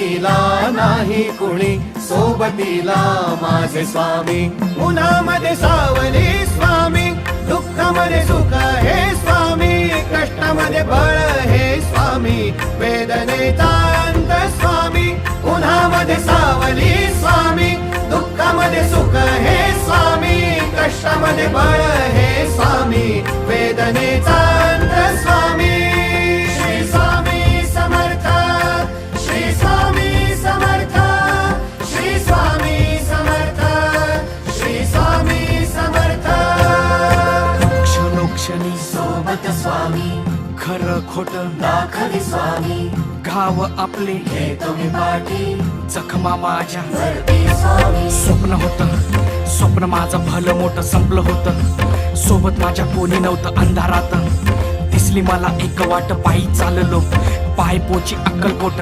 सोबतीला नाही कुणी, सोबतीला माझे स्वामी. उन्हामध्ये सावली स्वामी, दुःखामध्ये सुख हे स्वामी, कष्टामध्ये बळ हे स्वामी, वेदनेचा अंत स्वामी. उन्हामध्ये सावली स्वामी, दुःखामध्ये सुख हे स्वामी, कष्टामध्ये बळ हे स्वामी, वेदनेचा अंत स्वामी. श्री स्वामी समर्थ, श्री स्वामी समर्थ, श्री स्वामी समर्थ, श्री स्वामी समर्थ. क्षणोक्षणी सोबत स्वामी, खरं खोट दाखवी स्वामी, घाव आपले हे तुम्ही पाठी जखमा माझ्या. वरती स्वामी. स्वप्न होतं, स्वप्न माझं भलं मोठं संपलं होतं. सोबत माझ्या कोणी नव्हतं अंधारात. दिसली मला एक वाट, पायी चाललो पाय पोची अक्कलकोट.